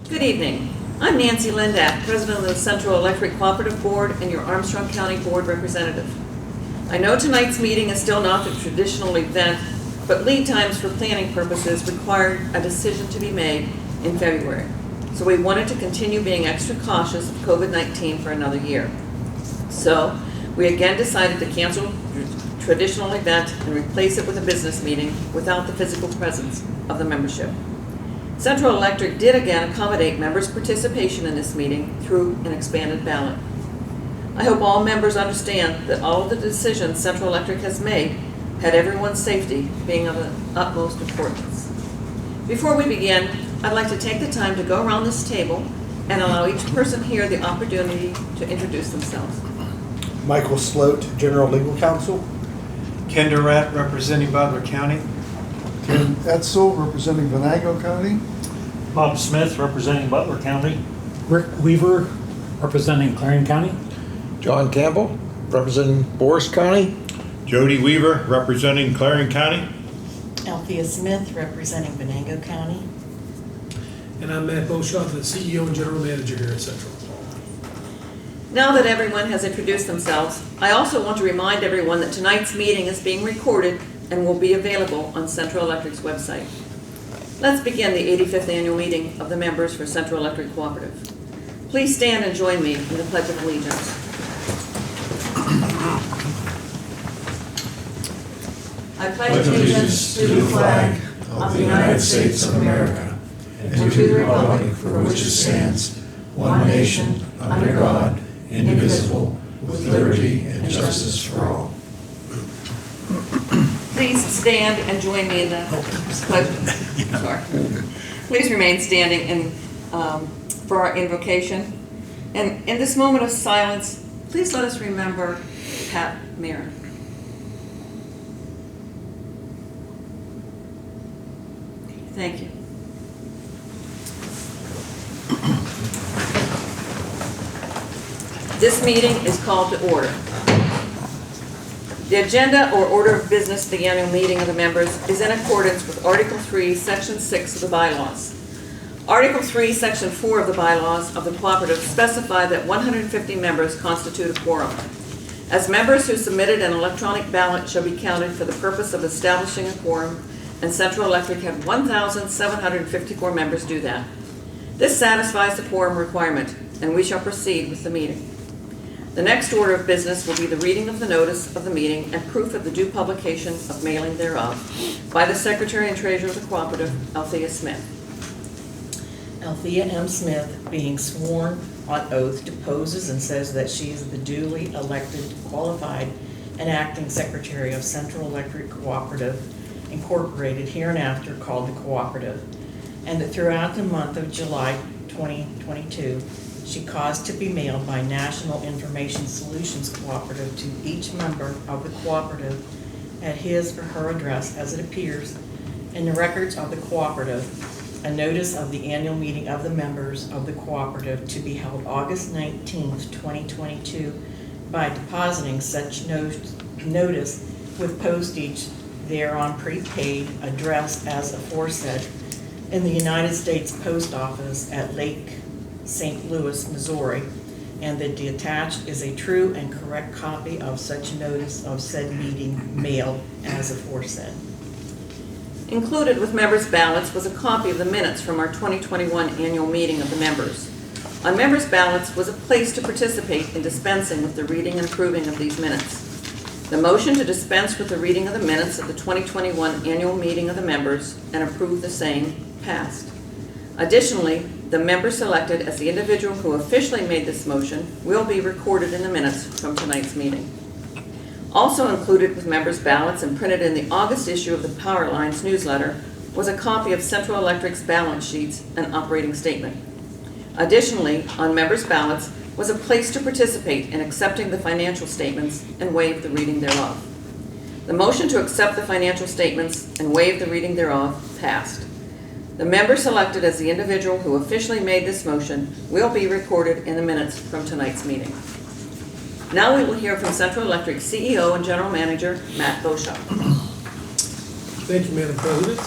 Good evening. I'm Nancy Lindack, President of the Central Electric Cooperative Board and your Armstrong County Board representative. I know tonight's meeting is still not the traditional event, but lead times for planning purposes required a decision to be made in February. So we wanted to continue being extra cautious of COVID-19 for another year. So we again decided to cancel the traditional event and replace it with a business meeting without the physical presence of the membership. Central Electric did again accommodate members' participation in this meeting through an expanded ballot. I hope all members understand that all of the decisions Central Electric has made had everyone's safety being of the utmost importance. Before we begin, I'd like to take the time to go around this table and allow each person here the opportunity to introduce themselves. Michael Sloat, General Legal Counsel. Ken Durrett, representing Butler County. Ken Etzel, representing Venango County. Bob Smith, representing Butler County. Rick Weaver, representing Clarion County. John Campbell, representing Boris County. Jody Weaver, representing Clarion County. Althea Smith, representing Venango County. And I'm Matt Beauchamp, the CEO and General Manager here at Central. Now that everyone has introduced themselves, I also want to remind everyone that tonight's meeting is being recorded and will be available on Central Electric's website. Let's begin the 85th annual meeting of the members for Central Electric Cooperative. Please stand and join me in the Pledge of Allegiance. I pledge allegiance to the flag of the United States of America and to the republic for which it stands, one nation, under God, indivisible, with liberty and justice for all. Please stand and join me in the pledge. Sorry. Please remain standing for our invocation. And in this moment of silence, please let us remember Pat Marin. Thank you. This meeting is called to order. The agenda or order of business of the annual meeting of the members is in accordance with Article 3, Section 6 of the bylaws. Article 3, Section 4 of the bylaws of the cooperative specify that 150 members constitute a quorum. As members who submitted an electronic ballot shall be counted for the purpose of establishing a quorum, and Central Electric had 1,754 members do that. This satisfies the quorum requirement, and we shall proceed with the meeting. The next order of business will be the reading of the notice of the meeting and proof of the due publication of mailing thereof by the Secretary and Treasurer of the Cooperative, Althea Smith. Althea M. Smith, being sworn on oath, deposes and says that she is the duly elected, qualified, and acting Secretary of Central Electric Cooperative, Incorporated, hereinafter called the Cooperative, and that throughout the month of July 2022, she caused to be mailed by National Information Solutions Cooperative to each member of the cooperative at his or her address as it appears in the records of the cooperative, a notice of the annual meeting of the members of the cooperative to be held August 19th, 2022 by depositing such notice with postage thereon prepaid, addressed as aforesaid in the United States Post Office at Lake St. Louis, Missouri, and that the attached is a true and correct copy of such notice of said meeting mailed as aforesaid. Included with members' ballots was a copy of the minutes from our 2021 annual meeting of the members. On members' ballots was a place to participate in dispensing with the reading and approving of these minutes. The motion to dispense with the reading of the minutes of the 2021 annual meeting of the members and approve the same passed. Additionally, the member selected as the individual who officially made this motion will be recorded in the minutes from tonight's meeting. Also included with members' ballots and printed in the August issue of the Power Lines newsletter was a copy of Central Electric's balance sheets and operating statement. Additionally, on members' ballots was a place to participate in accepting the financial statements and waive the reading thereof. The motion to accept the financial statements and waive the reading thereof passed. The member selected as the individual who officially made this motion will be recorded in the minutes from tonight's meeting. Now we will hear from Central Electric CEO and General Manager, Matt Beauchamp. Thank you, Madam President.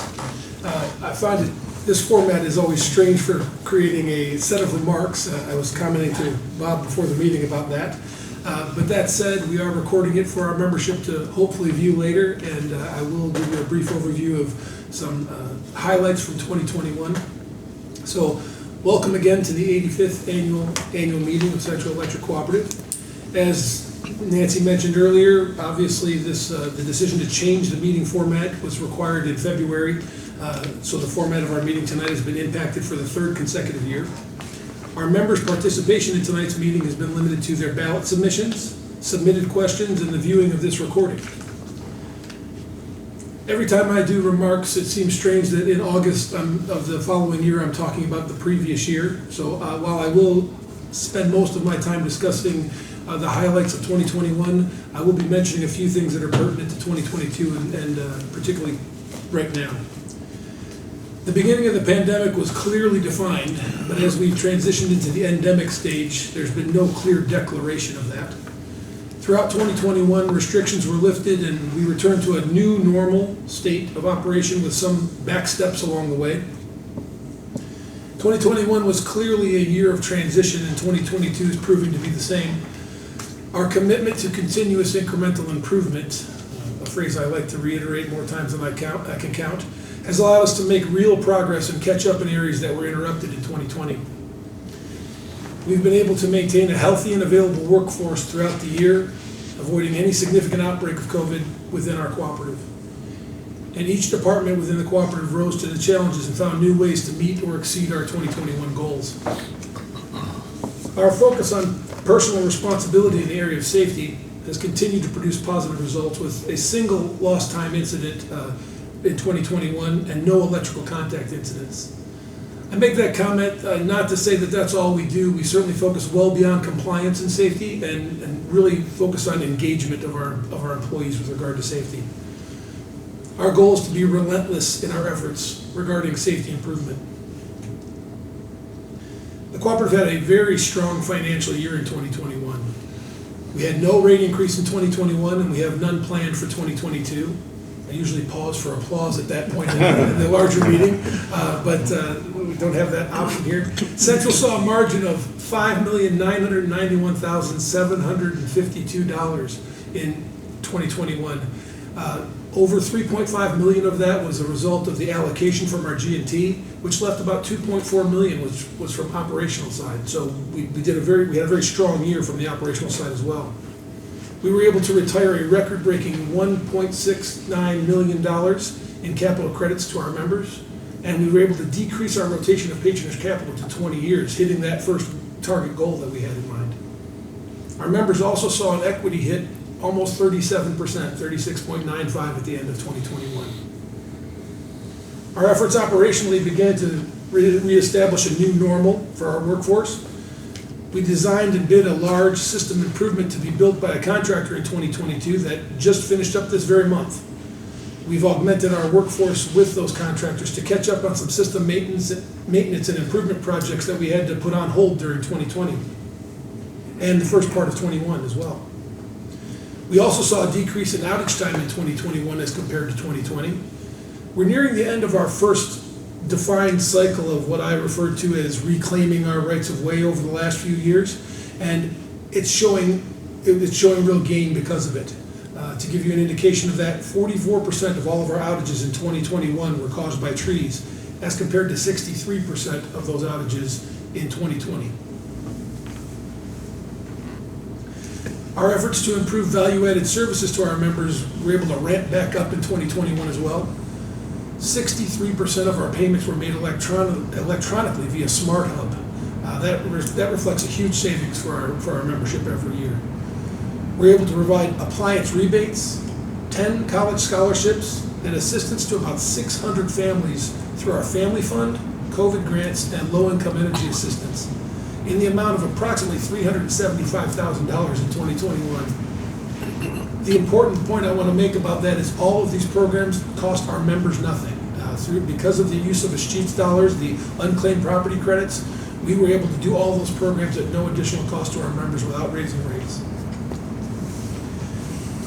I find it This format is always strange for creating a set of remarks. I was commenting to Bob before the meeting about that. But that said, we are recording it for our membership to hopefully view later, and I will give you a brief overview of some highlights from 2021. So, welcome again to the 85th annual meeting of Central Electric Cooperative. As Nancy mentioned earlier, obviously the decision to change the meeting format was required in February, so the format of our meeting tonight has been impacted for the third consecutive year. Our members' participation in tonight's meeting has been limited to their ballot submissions, submitted questions, and the viewing of this recording. Every time I do remarks, it seems strange that in August of the following year, I'm talking about the previous year. So while I will spend most of my time discussing the highlights of 2021, I will be mentioning a few things that are pertinent to 2022 and particularly right now. The beginning of the pandemic was clearly defined, but as we've transitioned into the endemic stage, there's been no clear declaration of that. Throughout 2021, restrictions were lifted and we returned to a new normal state of operation with some back steps along the way. 2021 was clearly a year of transition, and 2022 is proving to be the same. Our commitment to continuous incremental improvement, a phrase I like to reiterate more times than I can count, has allowed us to make real progress and catch up in areas that were interrupted in 2020. We've been able to maintain a healthy and available workforce throughout the year, avoiding any significant outbreak of COVID within our cooperative. And each department within the cooperative rose to the challenges and found new ways to meet or exceed our 2021 goals. Our focus on personal responsibility in the area of safety has continued to produce positive results, with a single lost time incident in 2021 and no electrical contact incidents. I make that comment not to say that that's all we do. We certainly focus well beyond compliance and safety, and really focus on engagement of our employees with regard to safety. Our goal is to be relentless in our efforts regarding safety improvement. The cooperative had a very strong financial year in 2021. We had no rate increase in 2021, and we have none planned for 2022. I usually pause for applause at that point in the larger meeting, but we don't have that option here. Central saw a margin of $5,991,752 in 2021. Over $3.5 million of that was a result of the allocation from our G&T, which left about $2.4 million, which was from operational side. So we had a very strong year from the operational side as well. We were able to retire a record-breaking $1.69 million in capital credits to our members, and we were able to decrease our rotation of patronage capital to 20 years, hitting that first target goal that we had in mind. Our members also saw an equity hit almost 37%, 36.95 at the end of 2021. Our efforts operationally began to reestablish a new normal for our workforce. We designed and bid a large system improvement to be built by a contractor in 2022 that just finished up this very month. We've augmented our workforce with those contractors to catch up on some system maintenance and improvement projects that we had to put on hold during 2020 and the first part of 21 as well. We also saw a decrease in outage time in 2021 as compared to 2020. We're nearing the end of our first defined cycle of what I refer to as reclaiming our rights of way over the last few years, and it's showing real gain because of it. To give you an indication of that, 44% of all of our outages in 2021 were caused by trees, as compared to 63% of those outages in 2020. Our efforts to improve value-added services to our members were able to ramp back up in 2021 as well. 63% of our payments were made electronically via Smart Hub. That reflects a huge savings for our membership every year. We're able to provide appliance rebates, 10 college scholarships, and assistance to about 600 families through our Family Fund, COVID grants, and low-income energy assistance in the amount of approximately $375,000 in 2021. The important point I want to make about that is all of these programs cost our members nothing. Because of the use of Escheat's dollars, the unclaimed property credits, we were able to do all those programs at no additional cost to our members without raising rates.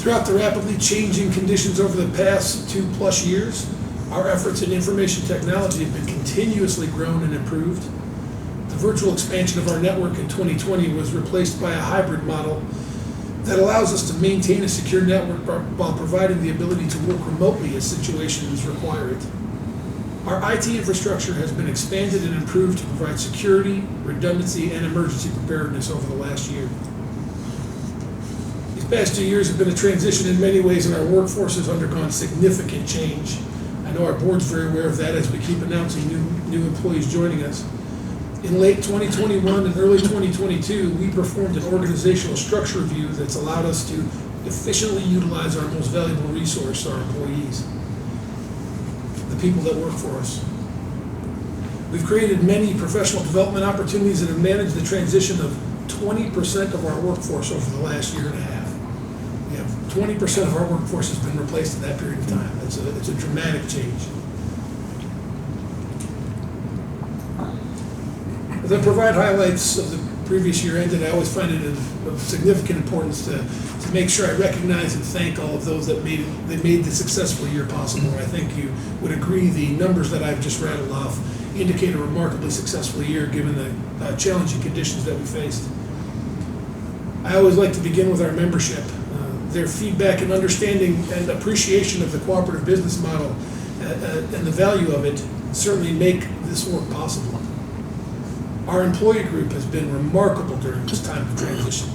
Throughout the rapidly changing conditions over the past 2+ years, Our efforts in information technology have been continuously grown and improved. The virtual expansion of our network in 2020 was replaced by a hybrid model that allows us to maintain a secure network while providing the ability to work remotely as situations require it. Our IT infrastructure has been expanded and improved to provide security, redundancy, and emergency preparedness over the last year. These past 2 years have been a transition in many ways, and our workforce has undergone significant change. I know our board's very aware of that as we keep announcing new employees joining us. In late 2021 and early 2022, we performed an organizational structure review that's allowed us to efficiently utilize our most valuable resource, our employees, the people that work for us. We've created many professional development opportunities and have managed the transition of 20% of our workforce over the last year and a half. We have 20% of our workforce has been replaced in that period of time. It's a dramatic change. As I provide highlights of the previous year ended, I always find it of significant importance to make sure I recognize and thank all of those that made the successful year possible. I think you would agree the numbers that I've just rattled off indicate a remarkably successful year given the challenging conditions that we faced. I always like to begin with our membership. Their feedback and understanding and appreciation of the cooperative business model and the value of it certainly make this work possible. Our employee group has been remarkable during this time of transition.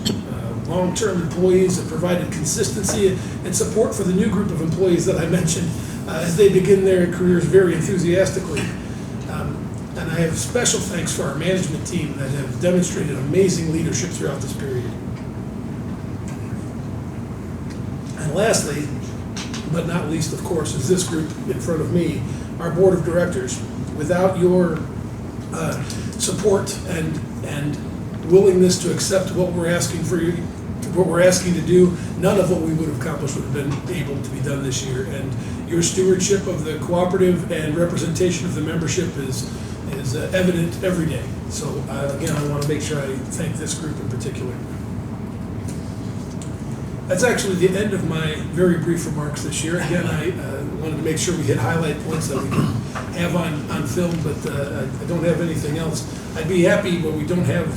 Long-term employees have provided consistency and support for the new group of employees that I mentioned as they begin their careers very enthusiastically. And I have special thanks for our management team that have demonstrated amazing leadership throughout this period. And lastly, but not least, of course, is this group in front of me, our board of directors. Without your support and willingness to accept what we're asking for you, what we're asking to do, none of what we would have accomplished would have been able to be done this year. And your stewardship of the cooperative and representation of the membership is evident every day. So again, I want to make sure I thank this group in particular. That's actually the end of my very brief remarks this year. Again, I wanted to make sure we hit highlight points that we can have on film, but I don't have anything else. I'd be happy, but we don't have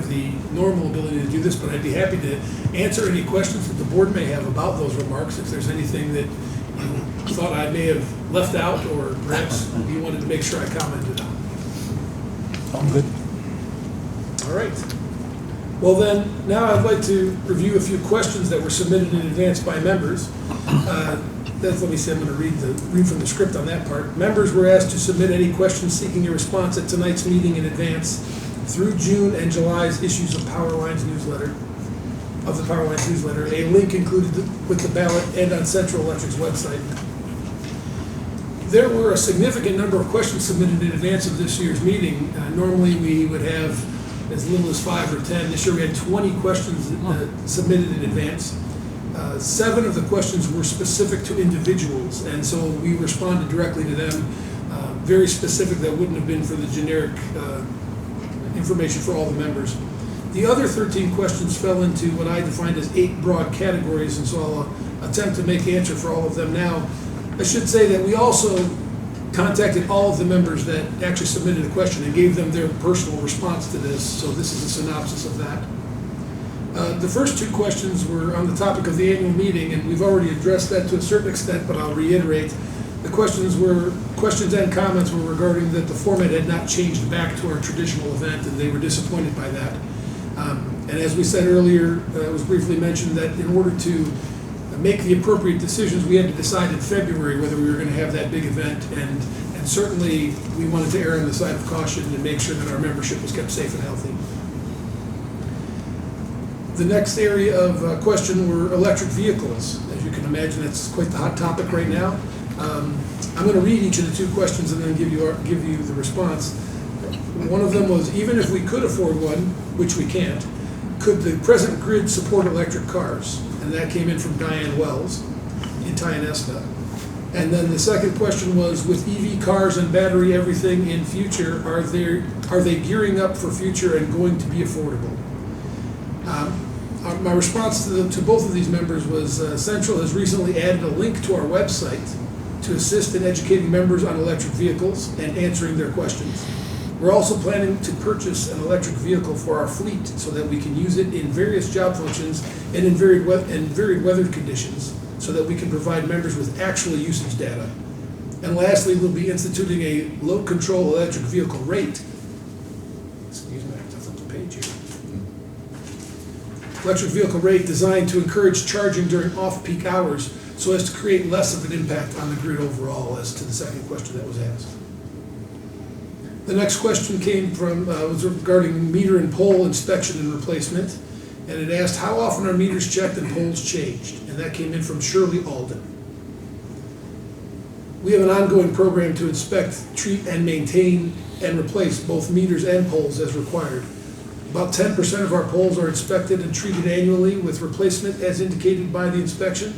the normal ability to do this, but I'd be happy to answer any questions that the board may have about those remarks. If there's anything that you thought I may have left out, or perhaps you wanted to make sure I commented on. I'm good. All right. Well then, now I'd like to review a few questions that were submitted in advance by members. Let me see, I'm going to read from the script on that part. Members were asked to submit any questions seeking a response at tonight's meeting in advance through June and July's issues of the Powerlines newsletter. A link included with the ballot and on Central Electric's website. There were a significant number of questions submitted in advance of this year's meeting. Normally we would have as little as 5 or 10. This year we had 20 questions submitted in advance. 7 of the questions were specific to individuals, and so we responded directly to them, very specific that wouldn't have been for the generic information for all the members. The other 13 questions fell into what I defined as 8 broad categories, and so I'll attempt to make answer for all of them now. I should say that we also contacted all of the members that actually submitted a question and gave them their personal response to this, so this is a synopsis of that. The first 2 questions were on the topic of the annual meeting, and we've already addressed that to a certain extent, but I'll reiterate. The questions and comments were regarding that the format had not changed back to our traditional event, and they were disappointed by that. And as we said earlier, it was briefly mentioned that in order to make the appropriate decisions, we had to decide in February whether we were going to have that big event, and certainly we wanted to err on the side of caution and make sure that our membership was kept safe and healthy. The next area of question were electric vehicles. As you can imagine, that's quite the hot topic right now. I'm going to read each of the 2 questions and then give you the response. One of them was, even if we could afford one, which we can't, could the present grid support electric cars? And that came in from Diane Wells in Tionesta. And then the second question was, with EV cars and battery everything in future, are they gearing up for future and going to be affordable? My response to both of these members was Central has recently added a link to our website to assist in educating members on electric vehicles and answering their questions. We're also planning to purchase an electric vehicle for our fleet so that we can use it in various job functions and in varied weather conditions so that we can provide members with actual usage data. And lastly, we'll be instituting a load control electric vehicle rate. Excuse me, I have to flip the page here. Electric vehicle rate designed to encourage charging during off-peak hours so as to create less of an impact on the grid overall, as to the second question that was asked. The next question came from, was regarding meter and pole inspection and replacement. And it asked, how often are meters checked and poles changed? And that came in from Shirley Alden. We have an ongoing program to inspect, treat, and maintain and replace both meters and poles as required. About 10% of our poles are inspected and treated annually with replacement as indicated by the inspection.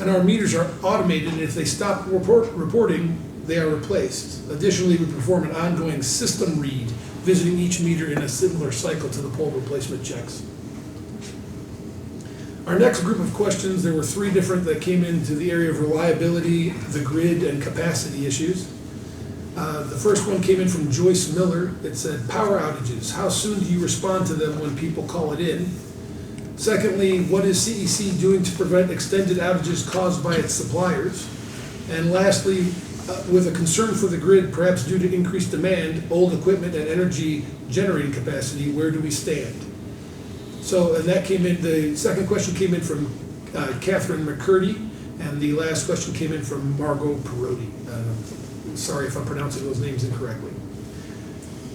And our meters are automated, and if they stop reporting, they are replaced. Additionally, we perform an ongoing system read, visiting each meter in a similar cycle to the pole replacement checks. Our next group of questions, there were 3 different that came into the area of reliability, the grid, and capacity issues. The first one came in from Joyce Miller. It said, power outages, how soon do you respond to them when people call it in? Secondly, what is CEC doing to prevent extended outages caused by its suppliers? And lastly, with a concern for the grid, perhaps due to increased demand, old equipment, and energy generating capacity, where do we stand? So, and that came in, the second question came in from Catherine McCurdy, and the last question came in from Margot Perotti. Sorry if I'm pronouncing those names incorrectly.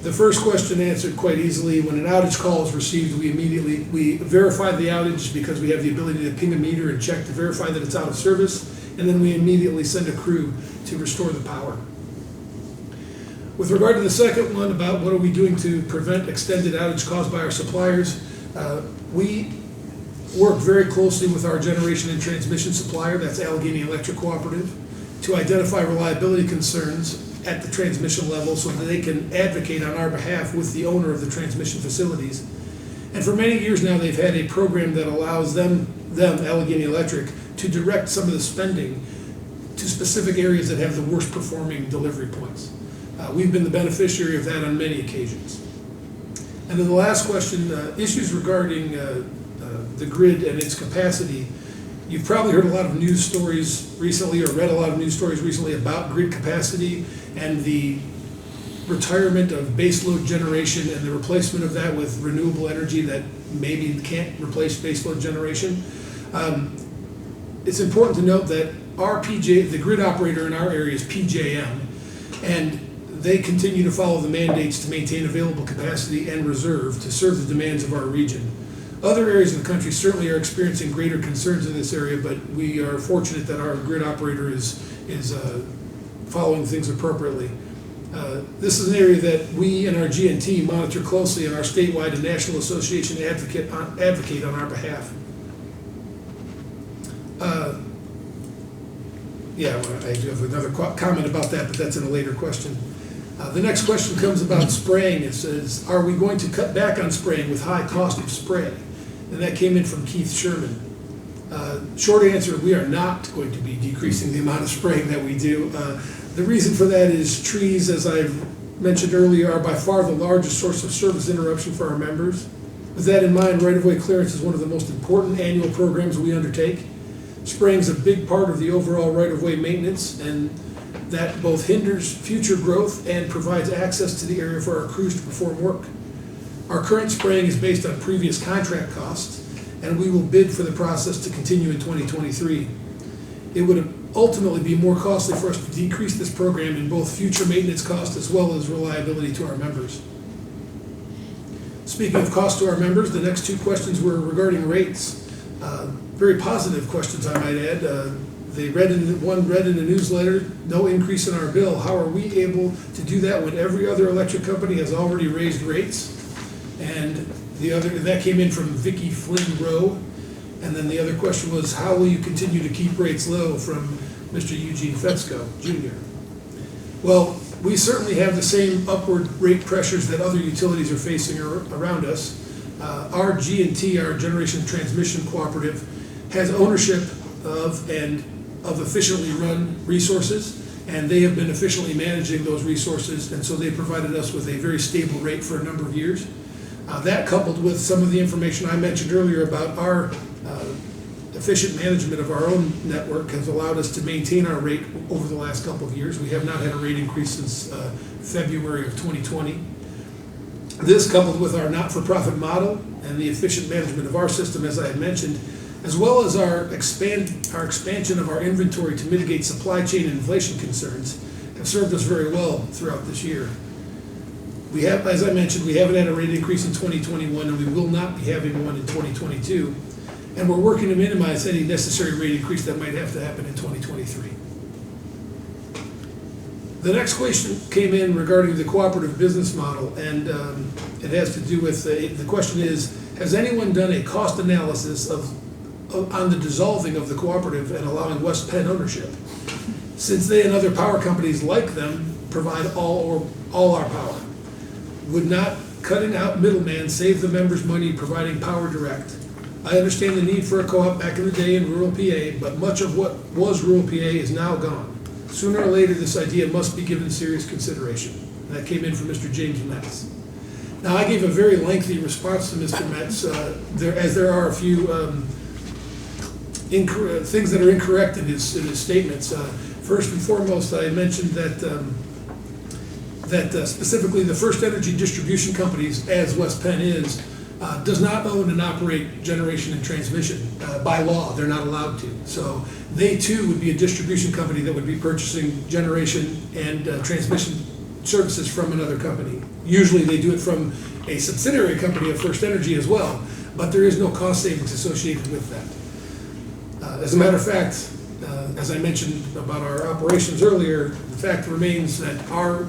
The first question answered quite easily. When an outage call is received, we verify the outage because we have the ability to ping a meter and check to verify that it's out of service, and then we immediately send a crew to restore the power. With regard to the second one about what are we doing to prevent extended outage caused by our suppliers, we work very closely with our generation and transmission supplier, that's Allegheny Electric Cooperative, to identify reliability concerns at the transmission level so that they can advocate on our behalf with the owner of the transmission facilities. And for many years now, they've had a program that allows them, Allegheny Electric, to direct some of the spending to specific areas that have the worst performing delivery points. We've been the beneficiary of that on many occasions. And then the last question, issues regarding the grid and its capacity. You've probably heard a lot of news stories recently, or read a lot of news stories recently about grid capacity and the retirement of baseload generation and the replacement of that with renewable energy that maybe can't replace baseload generation. It's important to note that the grid operator in our area is PJM, and they continue to follow the mandates to maintain available capacity and reserve to serve the demands of our region. Other areas of the country certainly are experiencing greater concerns in this area, but we are fortunate that our grid operator is following things appropriately. This is an area that we and our GNT monitor closely, and our statewide and national association advocate on our behalf. I do have another comment about that, but that's in a later question. The next question comes about spraying. It says, are we going to cut back on spraying with high cost of spray? And that came in from Keith Sherman. Short answer, we are not going to be decreasing the amount of spraying that we do. The reason for that is trees, as I've mentioned earlier, are by far the largest source of service interruption for our members. With that in mind, right-of-way clearance is one of the most important annual programs we undertake. Spraying is a big part of the overall right-of-way maintenance, and that both hinders future growth and provides access to the area for our crews to perform work. Our current spraying is based on previous contract costs, and we will bid for the process to continue in 2023. It would ultimately be more costly for us to decrease this program in both future maintenance costs as well as reliability to our members. Speaking of cost to our members, the next 2 questions were regarding rates. Very positive questions, I might add. One read in the newsletter, no increase in our bill. How are we able to do that when every other electric company has already raised rates? And that came in from Vicki Flynn Rowe. And then the other question was, how will you continue to keep rates low, from Mr. Eugene Fetzko, Jr. Well, we certainly have the same upward rate pressures that other utilities are facing around us. Our G&T, our Generation Transmission Cooperative, has ownership of and of efficiently run resources, and they have been efficiently managing those resources, and so they provided us with a very stable rate for a number of years. That coupled with some of the information I mentioned earlier about our efficient management of our own network has allowed us to maintain our rate over the last couple of years. We have not had a rate increase since February of 2020. This coupled with our not-for-profit model and the efficient management of our system, as I had mentioned, as well as our expansion of our inventory to mitigate supply chain and inflation concerns, have served us very well throughout this year. We have, as I mentioned, we haven't had a rate increase in 2021, and we will not be having one in 2022. And we're working to minimize any necessary rate increase that might have to happen in 2023. The next question came in regarding the cooperative business model, and it has to do with, the question is, has anyone done a cost analysis on the dissolving of the cooperative and allowing West Penn ownership, since they and other power companies like them provide all our power? Would not cutting out middleman save the members money providing power direct? I understand the need for a co-op back in the day in rural PA, but much of what was rural PA is now gone. Sooner or later, this idea must be given serious consideration. That came in from Mr. James Metz. Now, I gave a very lengthy response to Mr. Metz, as there are a few things that are incorrect in his statements. First and foremost, I mentioned that specifically the First Energy Distribution Companies, as West Penn is, does not own and operate generation and transmission. By law, they're not allowed to. So they too would be a distribution company that would be purchasing generation and transmission services from another company. Usually they do it from a subsidiary company of First Energy as well, but there is no cost savings associated with that. As a matter of fact, as I mentioned about our operations earlier, the fact remains that our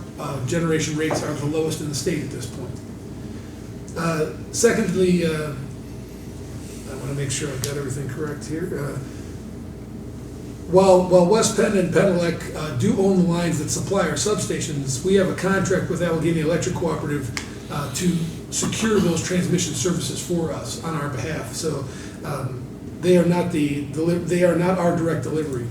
generation rates are the lowest in the state at this point. Secondly, I want to make sure I've got everything correct here. While West Penn and Penelec do own the lines that supply our substations, we have a contract with Allegheny Electric Cooperative to secure those transmission services for us on our behalf. So they are not our direct delivery.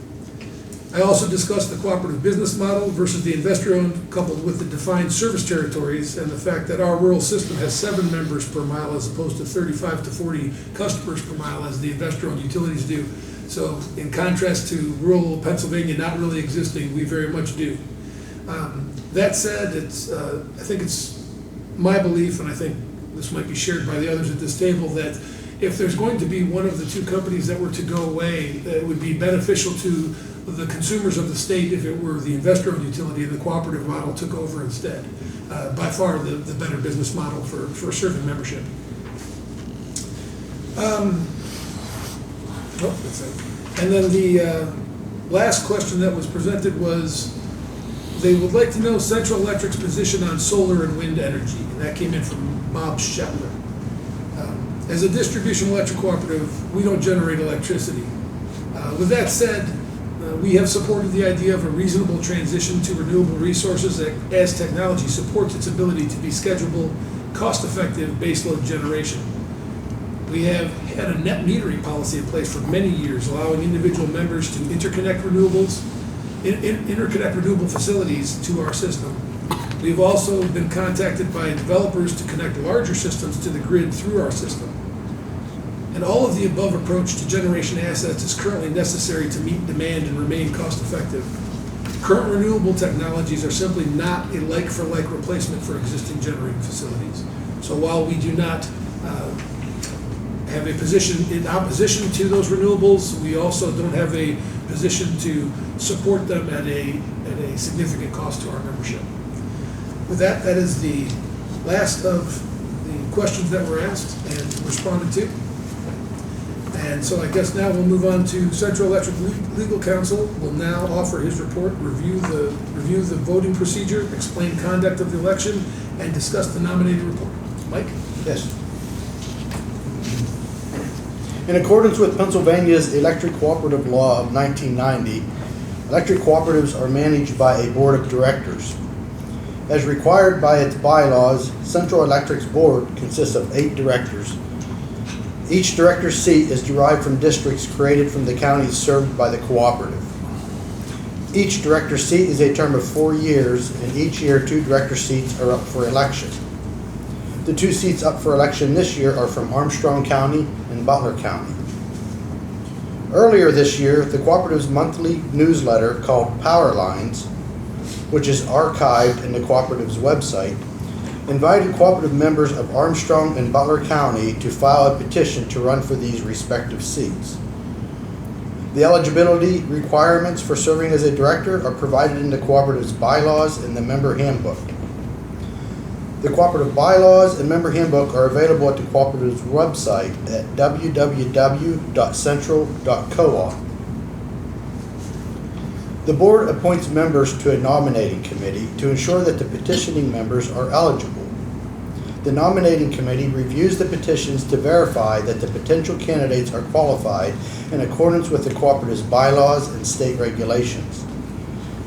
I also discussed the cooperative business model versus the investor-owned, coupled with the defined service territories and the fact that our rural system has 7 members per mile as opposed to 35 to 40 customers per mile as the investor-owned utilities do. So in contrast to rural Pennsylvania not really existing, we very much do. That said, I think it's my belief, and I think this might be shared by the others at this table, that if there's going to be one of the 2 companies that were to go away, it would be beneficial to the consumers of the state if it were the investor-owned utility and the cooperative model took over instead. By far the better business model for serving membership. And then the last question that was presented was, they would like to know Central Electric's position on solar and wind energy. And that came in from Bob Shetler. As a distribution electric cooperative, we don't generate electricity. With that said, we have supported the idea of a reasonable transition to renewable resources as technology supports its ability to be schedulable, cost-effective baseload generation. We have had a net metering policy in place for many years, allowing individual members to interconnect renewable facilities to our system. We've also been contacted by developers to connect larger systems to the grid through our system. And all of the above approach to generation assets is currently necessary to meet demand and remain cost-effective. Current renewable technologies are simply not a like-for-like replacement for existing generating facilities. So while we do not have a position in opposition to those renewables, we also don't have a position to support them at a significant cost to our membership. With that, that is the last of the questions that were asked and responded to. And so I guess now we'll move on to Central Electric Legal Counsel will now offer his report, review the voting procedure, explain conduct of the election, and discuss the nominating report. Mike? Yes. In accordance with Pennsylvania's Electric Cooperative Law of 1990, electric cooperatives are managed by a board of directors. As required by its bylaws, Central Electric's board consists of 8 directors. Each director's seat is derived from districts created from the counties served by the cooperative. Each director seat is a term of 4 years, and each year 2 director seats are up for election. The 2 seats up for election this year are from Armstrong County and Butler County. Earlier this year, the Cooperative's monthly newsletter called Power Lines, which is archived in the Cooperative's website, invited Cooperative members of Armstrong and Butler County to file a petition to run for these respective seats. The eligibility requirements for serving as a director are provided in the Cooperative's bylaws and the member handbook. The Cooperative bylaws and member handbook are available at the Cooperative's website at www.central.coop. The board appoints members to a nominating committee to ensure that the petitioning members are eligible. The nominating committee reviews the petitions to verify that the potential candidates are qualified in accordance with the Cooperative's bylaws and state regulations.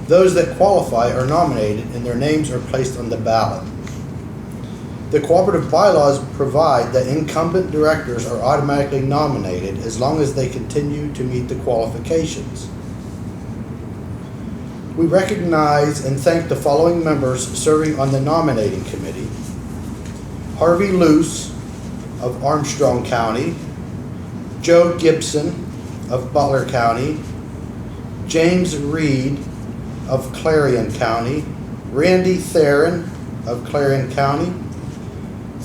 Those that qualify are nominated and their names are placed on the ballot. The Cooperative bylaws provide that incumbent directors are automatically nominated as long as they continue to meet the qualifications. We recognize and thank the following members serving on the nominating committee: Harvey Luce of Armstrong County, Joe Gibson of Butler County, James Reed of Clarion County, Randy Theron of Clarion County,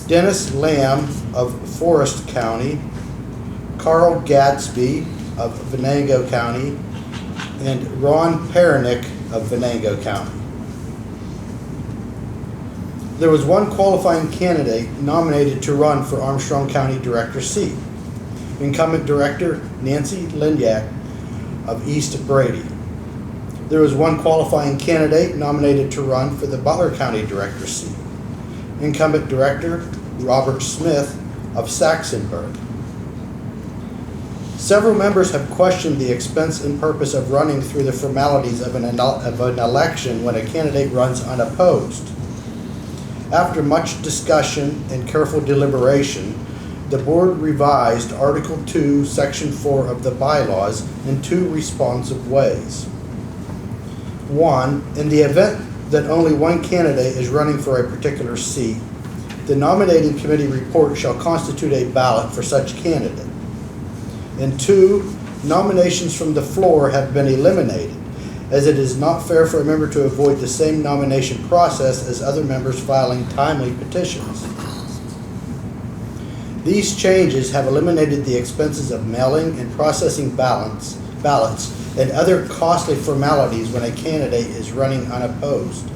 Dennis Lamb of Forest County, Carl Gadsby of Venango County, and Ron Pernick of Venango County. There was one qualifying candidate nominated to run for Armstrong County Director seat. Incumbent Director Nancy Linyak of East Brady. There was one qualifying candidate nominated to run for the Butler County Director seat. Incumbent Director Robert Smith of Saxonburg. Several members have questioned the expense and purpose of running through the formalities of an election when a candidate runs unopposed. After much discussion and careful deliberation, the board revised Article 2, Section 4 of the bylaws in 2 responsive ways. 1. In the event that only one candidate is running for a particular seat, the nominating committee report shall constitute a ballot for such candidate. And 2, nominations from the floor have been eliminated, as it is not fair for a member to avoid the same nomination process as other members filing timely petitions. These changes have eliminated the expenses of mailing and processing ballots and other costly formalities when a candidate is running unopposed.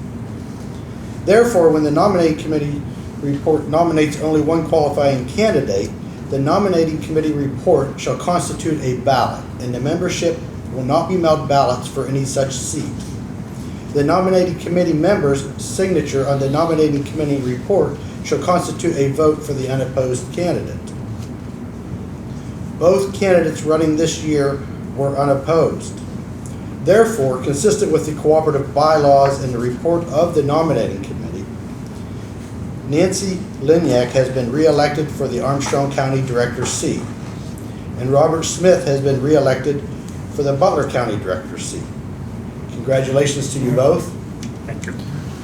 Therefore, when the nominating committee report nominates only one qualifying candidate, the nominating committee report shall constitute a ballot, and the membership will not be mailed ballots for any such seat. The nominating committee member's signature on the nominating committee report shall constitute a vote for the unopposed candidate. Both candidates running this year were unopposed. Therefore, consistent with the Cooperative bylaws and the report of the nominating committee, Nancy Linyak has been re-elected for the Armstrong County Director seat, and Robert Smith has been re-elected for the Butler County Director seat. Congratulations to you both. Thank you.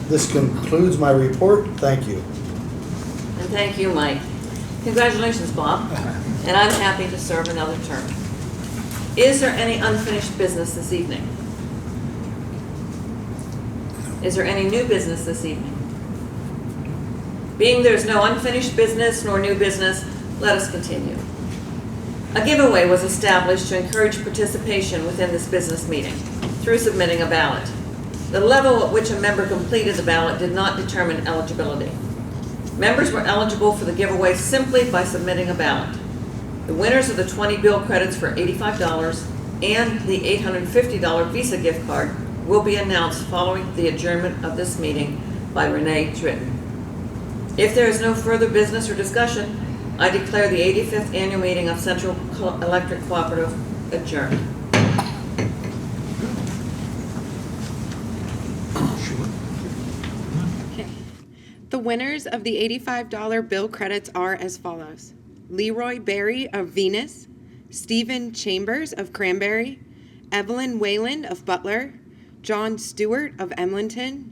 This concludes my report. Thank you. And thank you, Mike. Congratulations, Bob. And I'm happy to serve another term. Is there any unfinished business this evening? Is there any new business this evening? Being there's no unfinished business nor new business, let us continue. A giveaway was established to encourage participation within this business meeting through submitting a ballot. The level at which a member completed the ballot did not determine eligibility. Members were eligible for the giveaway simply by submitting a ballot. The winners of the 20 bill credits for $85 and the $850 Visa gift card will be announced following the adjournment of this meeting by Renee Tritton. If there is no further business or discussion, I declare the 85th annual meeting of Central Electric Cooperative adjourned. Okay. The winners of the $85 bill credits are as follows: Leroy Berry of Venus, Stephen Chambers of Cranberry, Evelyn Wayland of Butler, John Stewart of Emlenton,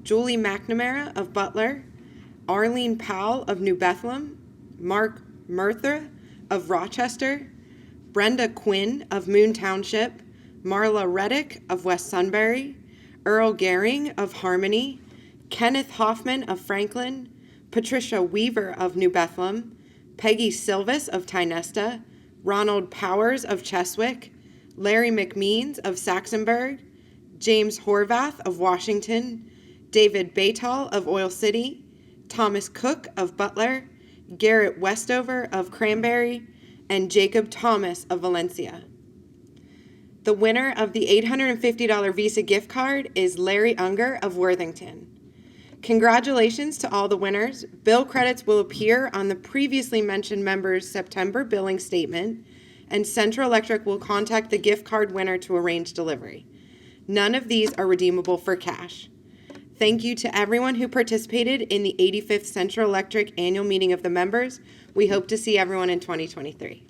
Julie McNamara of Butler, Arlene Powell of New Bethlehem, Mark Murtha of Rochester, Brenda Quinn of Moon Township, Marla Reddick of West Sunbury, Earl Gehring of Harmony, Kenneth Hoffman of Franklin, Patricia Weaver of New Bethlehem, Peggy Silvis of Tynesta, Ronald Powers of Cheswick, Larry McMeans of Saxonburg, James Horvath of Washington, David Baytall of Oil City, Thomas Cook of Butler, Garrett Westover of Cranberry, and Jacob Thomas of Valencia. The winner of the $850 Visa gift card is Larry Unger of Worthington. Congratulations to all the winners. Bill credits will appear on the previously mentioned members' September billing statement, and Central Electric will contact the gift card winner to arrange delivery. None of these are redeemable for cash. Thank you to everyone who participated in the 85th Central Electric Annual Meeting of the Members. We hope to see everyone in 2023.